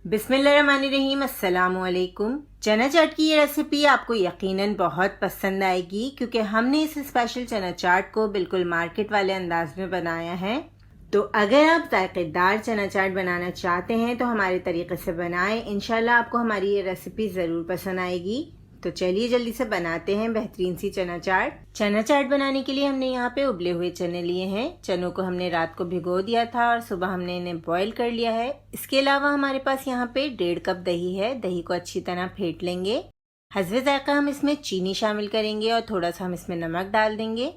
बिस्मिल्लाहिर्रहमानिर्रहीम, अस्सलामुअलैकुम। चना चाट की ये रेसिपी आपको यकीनन बहुत पसंद आएगी क्योंकि हमने इस स्पेशल चना चाट को बिल्कुल मार्केट वाले अंदाज में बनाया है। तो अगर आप जायकेदार चना चाट बनाना चाहते हैं तो हमारे तरीके से बनाएं, इंशाल्लाह आपको हमारी ये रेसिपी ज़रूर पसंद आएगी। तो चलिए जल्दी से बनाते हैं बेहतरीन सी चना चाट। चना चाट बनाने के लिए हमने यहाँ पे उबले हुए चने लिए हैं। चनों को हमने रात को भिगो दिया था और सुबह हमने इन्हें बॉईल कर लिया है। इसके अलावा हमारे पास यहाँ पे 1.5 कप दही है। दही को अच्छी तरह फेंट लेंगे। हस्बे जायका हम इसमें चीनी शामिल करेंगे और थोड़ा सा हम इसमें नमक डाल देंगे।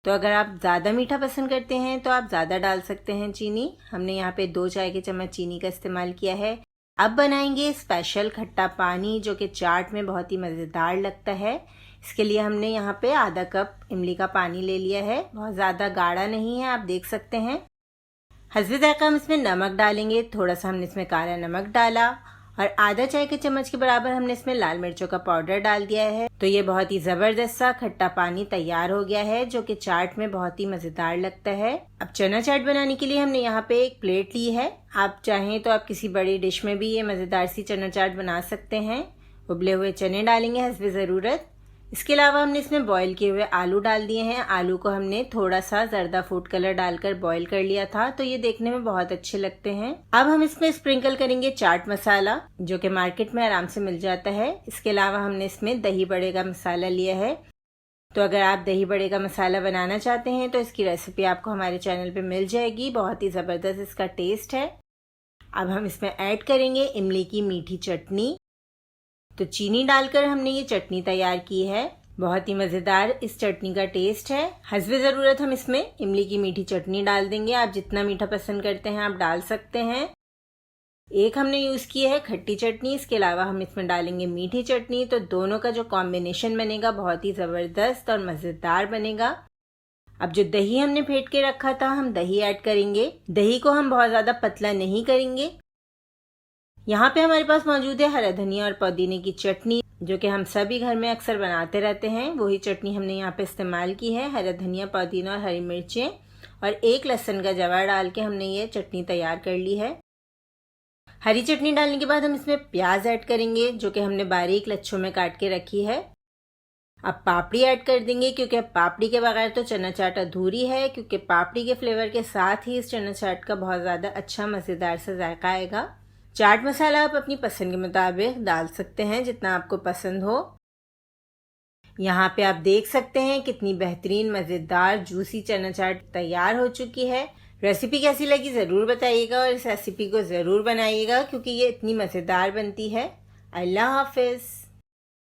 तो अगर आप ज़्यादा मीठा पसंद करते हैं तो आप ज़्यादा डाल सकते हैं चीनी। हमने यहाँ पे 2 चाय के चम्मच चीनी का इस्तेमाल किया है। अब बनाएंगे स्पेशल खट्टा पानी जो कि चाट में बहुत ही मज़ेदार लगता है। इसके लिए हमने यहाँ पे आधा कप इमली का पानी ले लिया है। बहुत ज़्यादा गाढ़ा नहीं है, आप देख सकते हैं। हस्बे जायका हम इसमें नमक डालेंगे। थोड़ा सा हमने इसमें काला नमक डाला और आधा चाय के चम्मच के बराबर हमने इसमें लाल मिर्चों का पाउडर डाल दिया है। तो ये बहुत ही ज़बरदस्त सा खट्टा पानी तैयार हो गया है जो कि चाट में बहुत ही मज़ेदार लगता है। अब चना चाट बनाने के लिए हमने यहाँ पे एक प्लेट ली है। आप चाहें तो आप किसी बड़ी डिश में भी ये मज़ेदार सी चना चाट बना सकते हैं। उबले हुए चने डालेंगे हस्बे ज़रूरत। इसके अलावा हमने इसमें बॉईल किए हुए आलू डाल दिए हैं। आलू को हमने थोड़ा सा जर्दा फूड कलर डालकर बॉईल कर लिया था, तो ये देखने में बहुत अच्छे लगते हैं। अब हम इसमें स्प्रिंकल करेंगे चाट मसाला जो कि मार्केट में आराम से मिल जाता है। इसके अलावा हमने इसमें दही बड़े का मसाला लिया है। तो अगर आप दही बड़े का मसाला बनाना चाहते हैं तो इसकी रेसिपी आपको हमारे चैनल पे मिल जाएगी। बहुत ही ज़बरदस्त इसका टेस्ट है। अब हम इसमें ऐड करेंगे इमली की मीठी चटनी। तो चीनी डालकर हमने ये चटनी तैयार की है। बहुत ही मज़ेदार इस चटनी का टेस्ट है। हस्बे ज़रूरत हम इसमें इमली की मीठी चटनी डाल देंगे। आप जितना मीठा पसंद करते हैं आप डाल सकते हैं। एक हमने यूज़ की है खट्टी चटनी, इसके अलावा हम इसमें डालेंगे मीठी चटनी। तो दोनों का जो कॉम्बिनेशन बनेगा बहुत ही ज़बरदस्त और मज़ेदार बनेगा। अब जो दही हमने फेंट के रखा था हम दही ऐड करेंगे। दही को हम बहुत ज़्यादा पतला नहीं करेंगे। यहाँ पे हमारे पास मौजूद है हरा धनिया और पुदीने की चटनी जो कि हम सभी घर में अक्सर बनाते रहते हैं। वही चटनी हमने यहाँ पे इस्तेमाल की है। हरा धनिया, पुदीना और हरी मिर्चें और 1 लहसुन का जवा डाल के हमने ये चटनी तैयार कर ली है। हरी चटनी डालने के बाद हम इसमें प्याज ऐड करेंगे जो कि हमने बारीक लच्छों में काट के रखी है। अब पापड़ी ऐड कर देंगे क्योंकि पापड़ी के बगैर तो चना चाट अधूरी है, क्योंकि पापड़ी के फ्लेवर के साथ ही इस चना चाट का बहुत ज़्यादा अच्छा मज़ेदार सा जायका आएगा। चाट मसाला आप अपनी पसंद के मुताबिक डाल सकते हैं जितना आपको पसंद हो। यहाँ पे आप देख सकते हैं कितनी बेहतरीन मज़ेदार जूसी चना चाट तैयार हो चुकी है। रेसिपी कैसी लगी ज़रूर बताइएगा और इस रेसिपी को ज़रूर बनाइएगा क्योंकि ये इतनी मज़ेदार बनती है। अल्लाह हाफिज़।